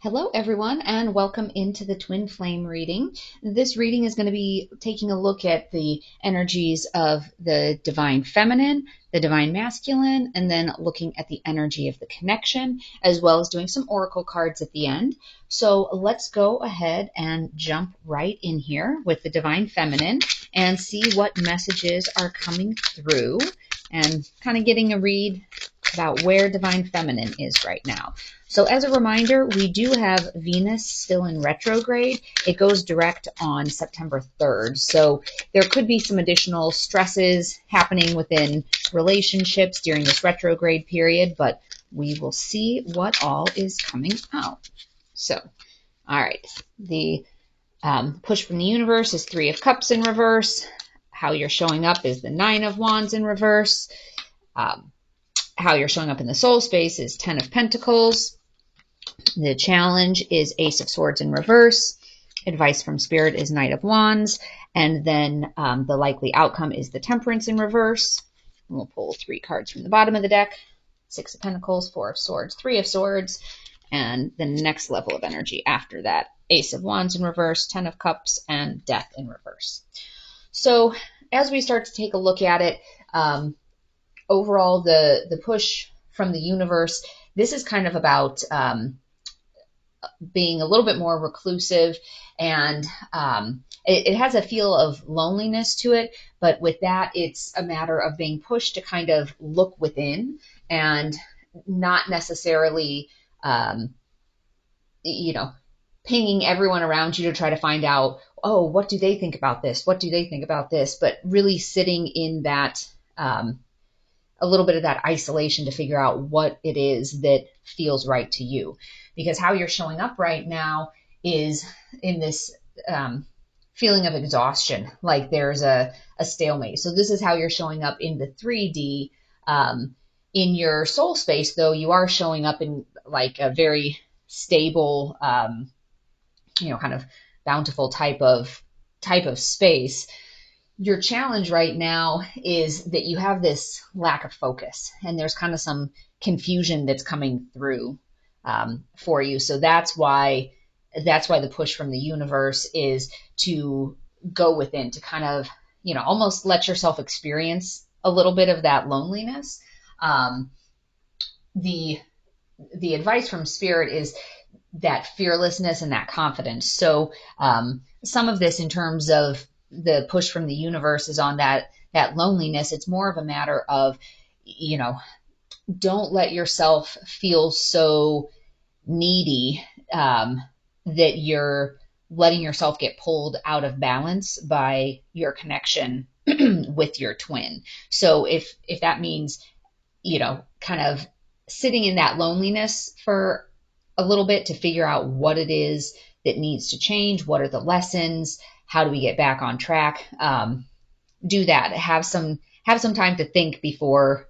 Hello, everyone, and welcome into the Twin Flame reading. This reading is going to be taking a look at the energies of the Divine Feminine, the Divine Masculine, and then looking at the energy of the connection, as well as doing some oracle cards at the end. So let's go ahead and jump right in here with the Divine Feminine and see what messages are coming through and kind of getting a read about where Divine Feminine is right now. So as a reminder, we do have Venus still in retrograde. It goes direct on September 3rd. So there could be some additional stresses happening within relationships during this retrograde period, but we will see what all is coming out. So, all right. The push from the universe is Three of Cups in reverse. How you're showing up is the Nine of Wands in reverse. How you're showing up in the soul space is Ten of Pentacles. The challenge is Ace of Swords in reverse. Advice from Spirit is Knight of Wands. And then the likely outcome is the Temperance in reverse. And we'll pull three cards from the bottom of the deck. Six of Pentacles, Four of Swords, Three of Swords. And the next level of energy after that, Ace of Wands in reverse, Ten of Cups, and Death in reverse. So as we start to take a look at it, overall, the push from the universe, this is kind of about being a little bit more reclusive, and it has a feel of loneliness to it. But with that, it's a matter of being pushed to kind of look within and not necessarily, pinging everyone around you to try to find out, oh, what do they think about this? What do they think about this? But really sitting in that, a little bit of that isolation to figure out what it is that feels right to you. Because how you're showing up right now is in this feeling of exhaustion, like there's a stalemate. So this is how you're showing up in the 3D. In your soul space, though, you are showing up in like a very stable, kind of bountiful type of space. Your challenge right now is that you have this lack of focus, and there's kind of some confusion that's coming through for you. So that's why the push from the universe is to go within, to kind of, almost let yourself experience a little bit of that loneliness. The advice from Spirit is that fearlessness and that confidence. So some of this in terms of the push from the universe is on that loneliness. It's more of a matter of, don't let yourself feel so needy that you're letting yourself get pulled out of balance by your connection with your twin. So if that means, kind of sitting in that loneliness for a little bit to figure out what it is that needs to change, what are the lessons, how do we get back on track? Do that. Have some time to think before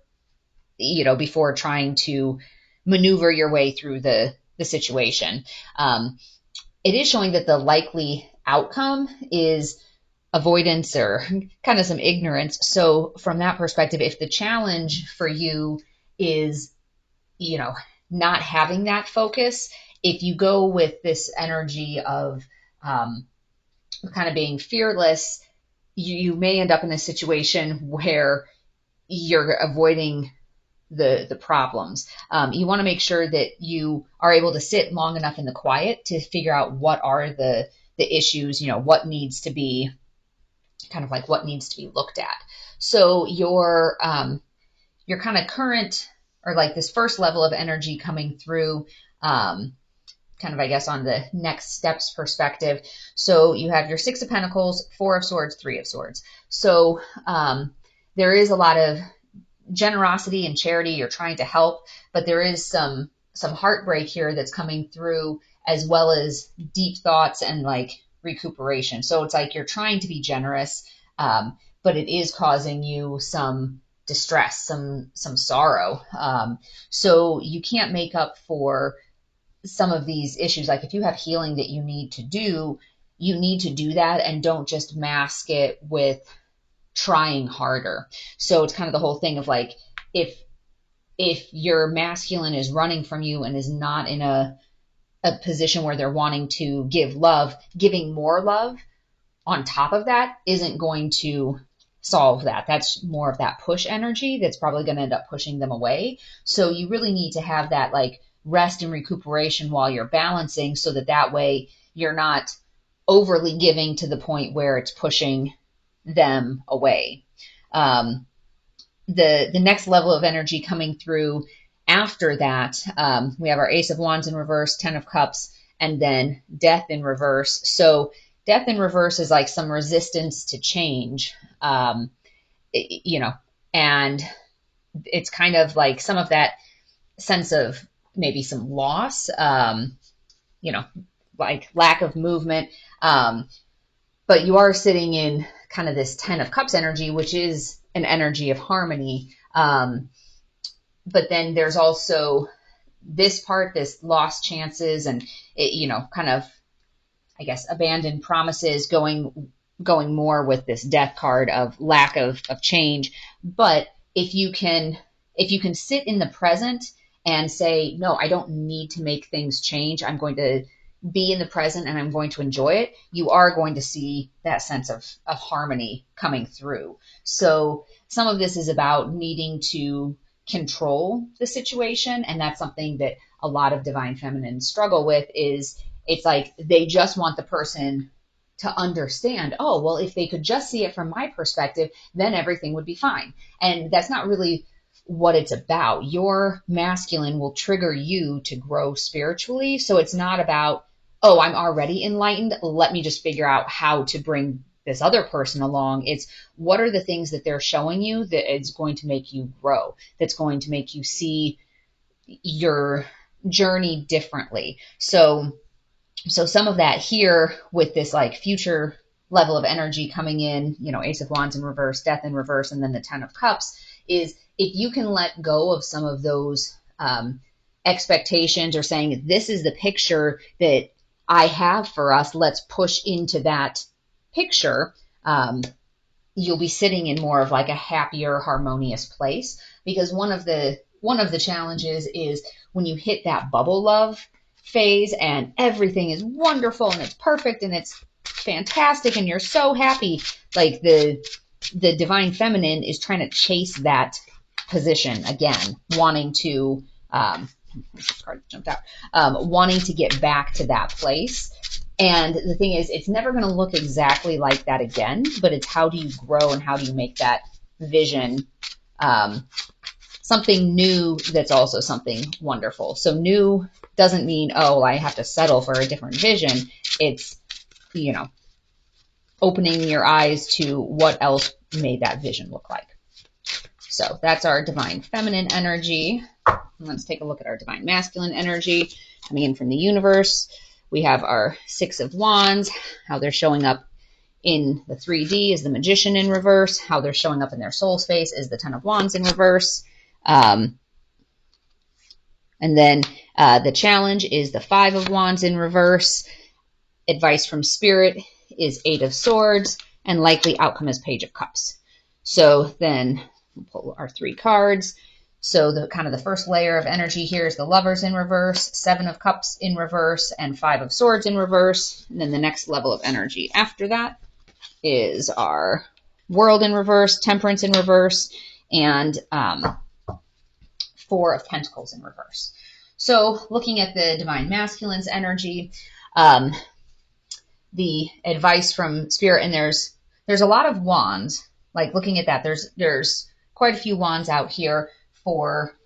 trying to maneuver your way through the situation. It is showing that the likely outcome is avoidance or kind of some ignorance. So from that perspective, if the challenge for you is, not having that focus, if you go with this energy of kind of being fearless, you may end up in a situation where you're avoiding the problems. You want to make sure that you are able to sit long enough in the quiet to figure out what are the issues, what needs to be looked at. So your kind of current, or like this first level of energy coming through, kind of, I guess, on the next steps perspective. So you have your Six of Pentacles, Four of Swords, Three of Swords. So there is a lot of generosity and charity. You're trying to help, but there is some heartbreak here that's coming through, as well as deep thoughts and like recuperation. So it's like you're trying to be generous, but it is causing you some distress, some sorrow. So you can't make up for some of these issues. Like if you have healing that you need to do that, and don't just mask it with trying harder. So it's kind of the whole thing of like, if your masculine is running from you and is not in a a position where they're wanting to give love, giving more love on top of that isn't going to solve that. That's more of that push energy that's probably going to end up pushing them away. So you really need to have that like rest and recuperation while you're balancing, so that that way you're not overly giving to the point where it's pushing them away. The next level of energy coming through after that, we have our Ace of Wands in reverse, Ten of Cups, and then Death in reverse. So Death in reverse is like some resistance to change, you know, and it's kind of like some of that sense of maybe some loss, you know, like lack of movement. But you are sitting in kind of this Ten of Cups energy, which is an energy of harmony. But then there's also this part, this lost chances and, it, you know, kind of, I guess, abandoned promises, going more with this death card of lack of change. But if you can sit in the present and say, no, I don't need to make things change. I'm going to be in the present and I'm going to enjoy it. You are going to see that sense of harmony coming through. So some of this is about needing to control the situation. And that's something that a lot of divine feminine struggle with. Is it's like they just want the person to understand, oh, well, if they could just see it from my perspective, then everything would be fine. And that's not really what it's about. Your masculine will trigger you to grow spiritually. So it's not about, oh, I'm already enlightened, let me just figure out how to bring this other person along. It's what are the things that they're showing you that is going to make you grow, that's going to make you see your journey differently. So some of that here with this like future level of energy coming in, you know, Ace of Wands in reverse, Death in reverse, and then the Ten of Cups, is if you can let go of some of those expectations, or saying, this is the picture that I have for us, let's push into that picture, you'll be sitting in more of like a happier, harmonious place. Because one of the challenges is when you hit that bubble love phase and everything is wonderful and it's perfect and it's fantastic and you're so happy, like the divine feminine is trying to chase that position again, wanting to card jumped out, wanting to get back to that place. And the thing is, it's never going to look exactly like that again, but it's how do you grow and how do you make that vision something new that's also something wonderful. So new doesn't mean, oh, I have to settle for a different vision. It's, you know, opening your eyes to what else may that vision look like. So that's our divine feminine energy. Let's take a look at our divine masculine energy coming in from the universe. We have our Six of Wands, how they're showing up in the 3D is the Magician in reverse. How they're showing up in their soul space is the Ten of Wands in reverse. And then the challenge is the Five of Wands in reverse. Advice from Spirit is Eight of Swords. And likely outcome is Page of Cups. So then we'll pull our three cards. So the kind of the first layer of energy here is the Lovers in reverse, Seven of Cups in reverse, and Five of Swords in reverse. And then the next level of energy after that is our World in reverse, Temperance in reverse, and Four of Pentacles in reverse. So looking at the divine masculine's energy, the advice from Spirit, and there's a lot of wands. Like looking at that, there's quite a few wands out here for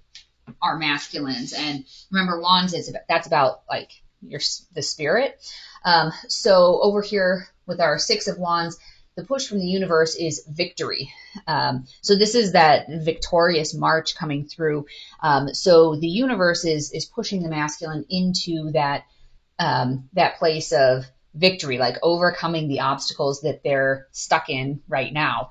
our masculines. And remember, wands that's about like the spirit. So over here with our Six of Wands, the push from the universe is victory. So this is that victorious march coming through. So the universe is pushing the masculine into that place of victory, like overcoming the obstacles that they're stuck in right now.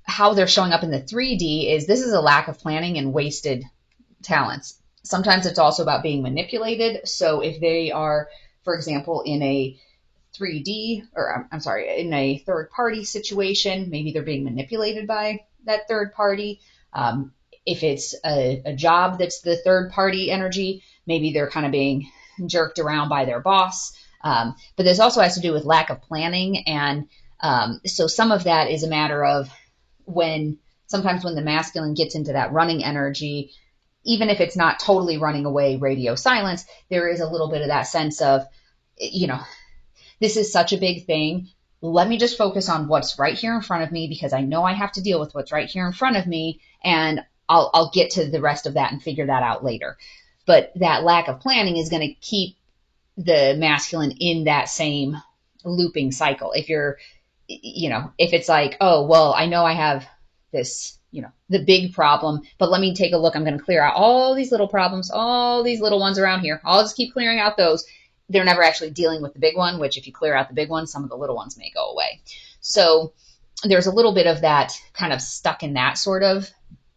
How they're showing up in the 3D is this is a lack of planning and wasted talents. Sometimes it's also about being manipulated. So if they are, for example, in a 3D, or I'm sorry, in a third party situation, maybe they're being manipulated by that third party. If it's a job that's the third party energy, maybe they're kind of being jerked around by their boss. But this also has to do with lack of planning. And so some of that is a matter of sometimes when the masculine gets into that running energy, even if it's not totally running away, radio silence, there is a little bit of that sense of, this is such a big thing. Let me just focus on what's right here in front of me because I know I have to deal with what's right here in front of me, and I'll get to the rest of that and figure that out later. But that lack of planning is going to keep the masculine in that same looping cycle. If if it's like, oh, well, I know I have this, the big problem, but let me take a look. I'm going to clear out all these little problems, all these little ones around here. I'll just keep clearing out those. They're never actually dealing with the big one, which if you clear out the big one, some of the little ones may go away. So there's a little bit of that kind of stuck in that sort of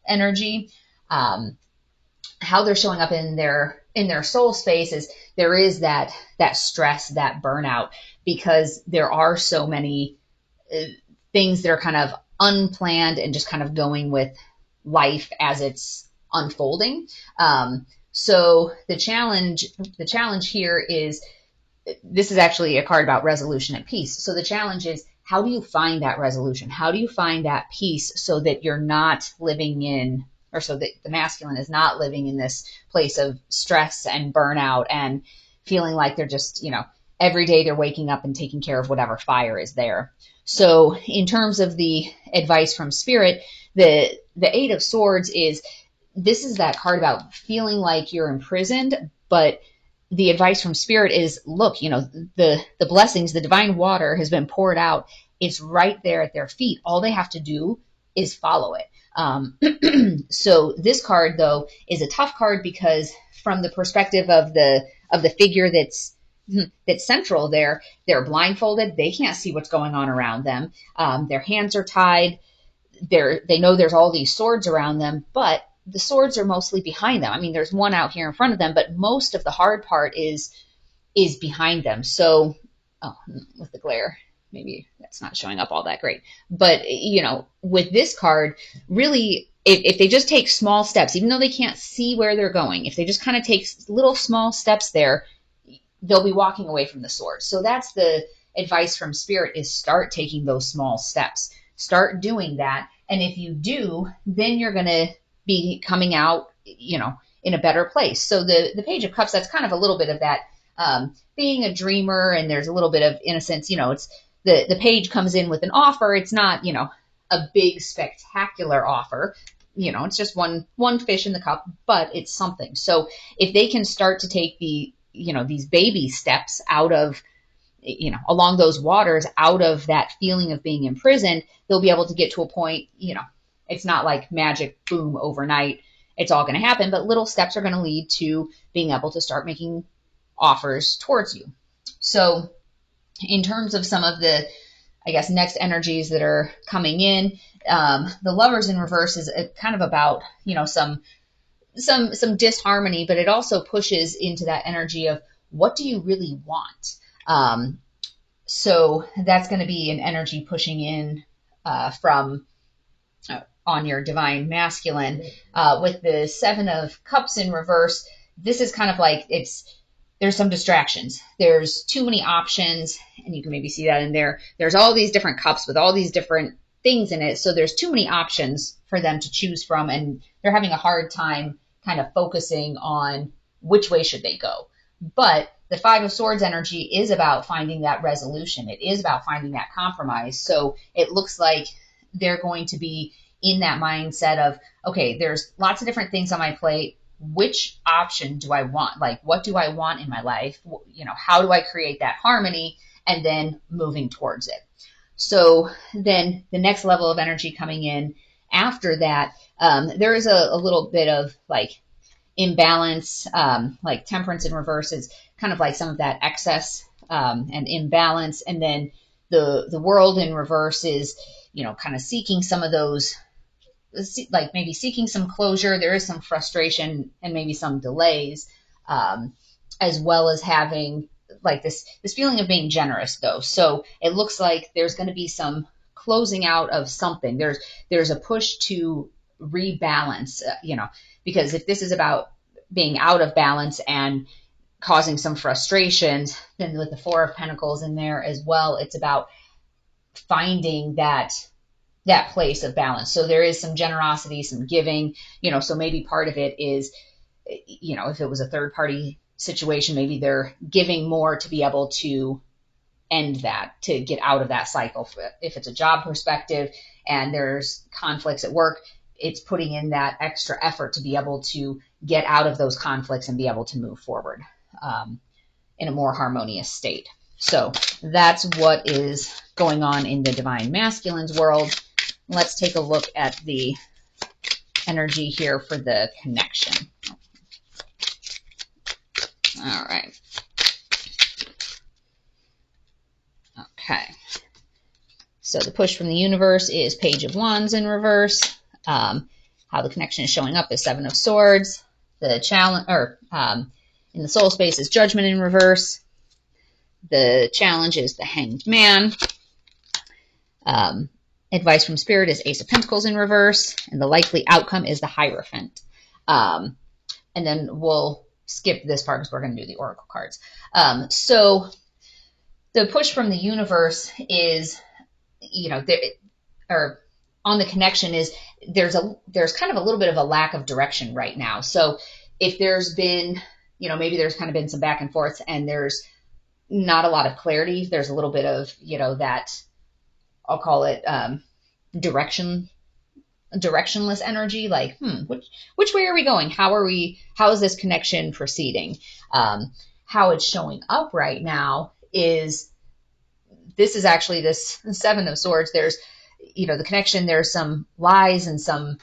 energy. How they're showing up in their soul space is there is that stress, that burnout, because there are so many things that are kind of unplanned and just kind of going with life as it's unfolding. So the challenge here is, this is actually a card about resolution and peace. So the challenge is, how do you find that resolution? How do you find that peace so that you're not living in, or so that the masculine is not living in this place of stress and burnout and feeling like they're just, every day they're waking up and taking care of whatever fire is there. So in terms of the advice from Spirit, the Eight of Swords this is that card about feeling like you're imprisoned, but the advice from Spirit is, look, the blessings, the divine water has been poured out. It's right there at their feet. All they have to do is follow it. So this card, though, is a tough card because from the perspective of the figure that's central there, they're blindfolded. They can't see what's going on around them. Their hands are tied. They know there's all these swords around them, but the swords are mostly behind them. I mean, there's one out here in front of them, but most of the hard part is behind them. So, with the glare, maybe that's not showing up all that great. But, with this card, really, if they just take small steps, even though they can't see where they're going, if they just kind of take little small steps there, they'll be walking away from the sword. So that's the advice from Spirit, is start taking those small steps. Start doing that. And if you do, then you're going to be coming out, in a better place. So the Page of Cups, that's kind of a little bit of that being a dreamer, and there's a little bit of innocence. It's the page comes in with an offer. It's not, a big spectacular offer. It's just one fish in the cup, but it's something. So if they can start to take these baby steps out of, along those waters, out of that feeling of being imprisoned, they'll be able to get to a point, it's not like magic, boom, overnight, it's all going to happen, but little steps are going to lead to being able to start making offers towards you. So in terms of some of the, I guess, next energies that are coming in, the Lovers in reverse is kind of about, some disharmony, but it also pushes into that energy of, what do you really want? So that's going to be an energy pushing in from on your divine masculine. With the Seven of Cups in reverse, this is kind of like there's some distractions. There's too many options, and you can maybe see that in there. There's all these different cups with all these different things in it. So there's too many options for them to choose from, and they're having a hard time kind of focusing on which way should they go. But the Five of Swords energy is about finding that resolution. It is about finding that compromise. So it looks like they're going to be in that mindset of, okay, there's lots of different things on my plate. Which option do I want? Like, what do I want in my life? How do I create that harmony? And then moving towards it. So then the next level of energy coming in after that, there is a little bit of like imbalance, like Temperance in reverse is kind of like some of that excess and imbalance. And then the World in reverse is, kind of seeking some of those, like maybe seeking some closure. There is some frustration and maybe some delays, as well as having like this feeling of being generous, though. So it looks like there's going to be some closing out of something. There's a push to rebalance, because if this is about being out of balance and causing some frustrations. Then with the Four of Pentacles in there as well, it's about finding that place of balance. So there is some generosity, some giving, so maybe part of it is, if it was a third party situation, maybe they're giving more to be able to end that, to get out of that cycle. If it's a job perspective and there's conflicts at work, it's putting in that extra effort to be able to get out of those conflicts and be able to move forward in a more harmonious state. So that's what is going on in the Divine Masculine's world. Let's take a look at the energy here for the connection. All right. Okay. So the push from the universe is Page of Wands in reverse. How the connection is showing up is Seven of Swords. The challenge, in the soul space, is Judgment in reverse. The challenge is the Hanged Man. Advice from Spirit is Ace of Pentacles in reverse, and the likely outcome is the Hierophant. And then we'll skip this part because we're going to do the oracle cards. So the push from the universe is, on the connection is there's kind of a little bit of a lack of direction right now. So if there's been, maybe there's kind of been some back and forth and there's not a lot of clarity, there's a little bit of, that I'll call it directionless energy, like, which way are we going? How is this connection proceeding? How it's showing up right now is, this is actually this Seven of Swords. There's, the connection, there's some lies and some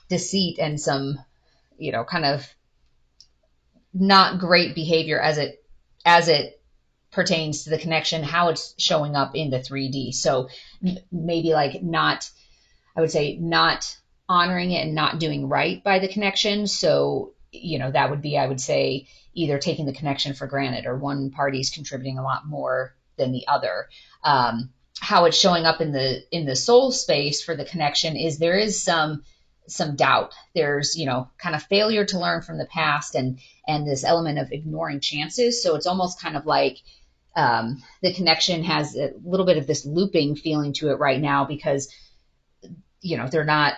deceit and some, kind of not great behavior as it pertains to the connection, how it's showing up in the 3D. So maybe like not honoring it and not doing right by the connection. So, that would be, I would say, either taking the connection for granted or one party's contributing a lot more than the other. How it's showing up in the soul space for the connection is there is some doubt. There's, kind of failure to learn from the past and this element of ignoring chances. So it's almost kind of like the connection has a little bit of this looping feeling to it right now because, they're not,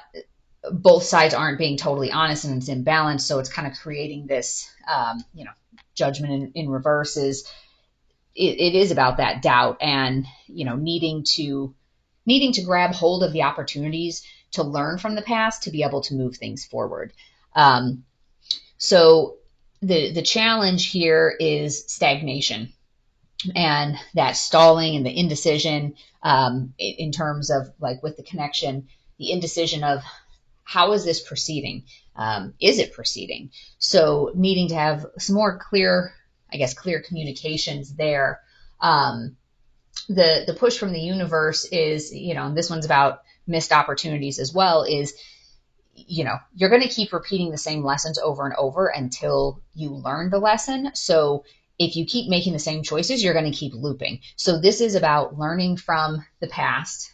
both sides aren't being totally honest and it's imbalanced. So it's kind of creating this, Judgment in reverse is, it is about that doubt and, needing to grab hold of the opportunities to learn from the past to be able to move things forward. So the challenge here is stagnation and that stalling and the indecision in terms of, like, with the connection, the indecision of how is this proceeding? Is it proceeding? So needing to have some more clear communications there. The push from the universe is, and this one's about missed opportunities as well, is, you're going to keep repeating the same lessons over and over until you learn the lesson. So if you keep making the same choices, you're going to keep looping. So this is about learning from the past.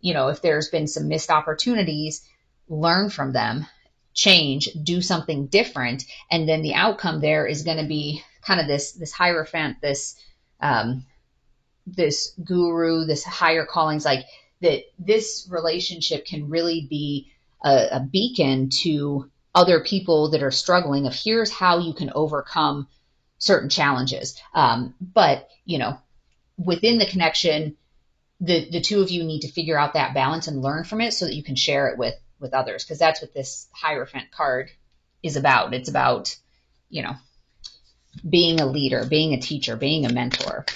If there's been some missed opportunities, learn from them, change, do something different. And then the outcome there is going to be kind of this Hierophant, this guru, this higher callings, like that this relationship can really be a beacon to other people that are struggling of here's how you can overcome certain challenges. But, within the connection, the two of you need to figure out that balance and learn from it so that you can share it with others. Because that's what this Hierophant card is about. It's about, being a leader, being a teacher, being a mentor.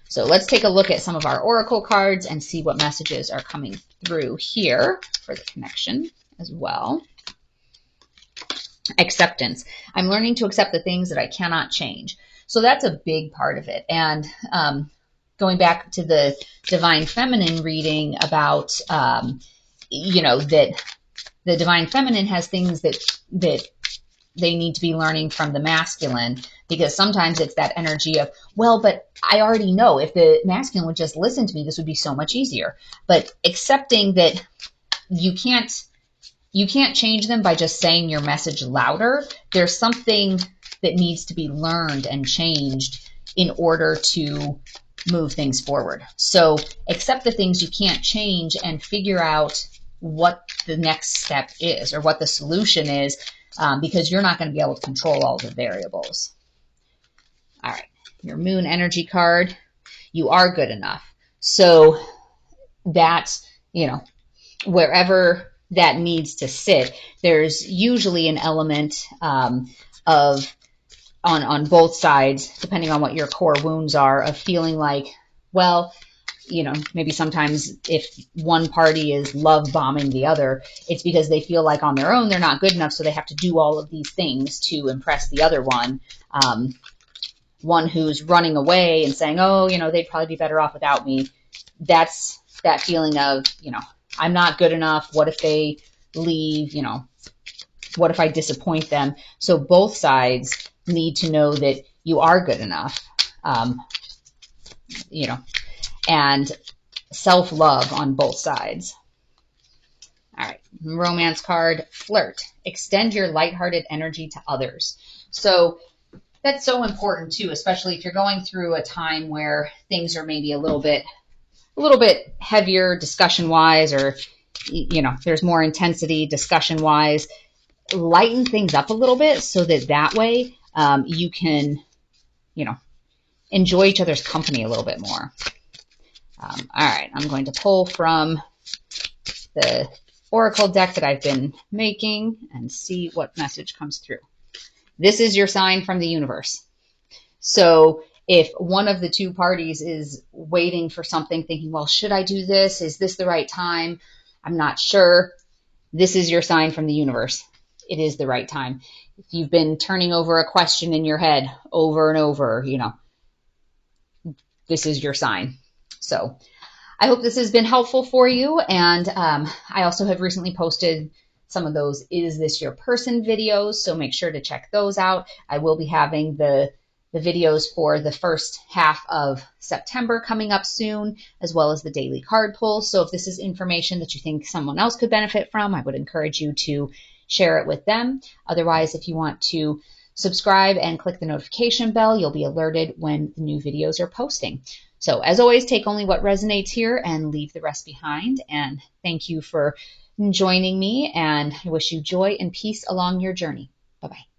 So let's take a look at some of our oracle cards and see what messages are coming through here for the connection as well. Acceptance. I'm learning to accept the things that I cannot change. So that's a big part of it. And going back to the Divine Feminine reading about, that the Divine Feminine has things that they need to be learning from the masculine, because sometimes it's that energy of, well, but I already know if the masculine would just listen to me, this would be so much easier. But accepting that you can't change them by just saying your message louder. There's something that needs to be learned and changed in order to move things forward. So accept the things you can't change and figure out what the next step is or what the solution is, because you're not going to be able to control all the variables. All right, your moon energy card, you are good enough. So that's, wherever that needs to sit, there's usually an element of on both sides, depending on what your core wounds are, of feeling like, well, maybe sometimes if one party is love bombing the other, it's because they feel like on their own they're not good enough, so they have to do all of these things to impress the other one. One who's running away and saying, oh, they'd probably be better off without me. That's that feeling of, I'm not good enough. What if they leave? What if I disappoint them? So both sides need to know that you are good enough, and self-love on both sides. All right, romance card, flirt. Extend your lighthearted energy to others. So that's so important too, especially if you're going through a time where things are maybe a little bit heavier discussion-wise, or there's more intensity discussion-wise. Lighten things up a little bit so that way you can, enjoy each other's company a little bit more. All right, I'm going to pull from the Oracle deck that I've been making and see what message comes through. This is your sign from the universe. So if one of the two parties is waiting for something, thinking, well, should I do this? Is this the right time? I'm not sure. This is your sign from the universe. It is the right time. If you've been turning over a question in your head over and over, this is your sign. So I hope this has been helpful for you. And I also have recently posted some of those Is This Your Person videos, so make sure to check those out. I will be having the videos for the first half of September coming up soon, as well as the daily card pull. So if this is information that you think someone else could benefit from, I would encourage you to share it with them. Otherwise, if you want to subscribe and click the notification bell, you'll be alerted when the new videos are posting. So as always, take only what resonates here and leave the rest behind. And thank you for joining me, and I wish you joy and peace along your journey. Bye-bye.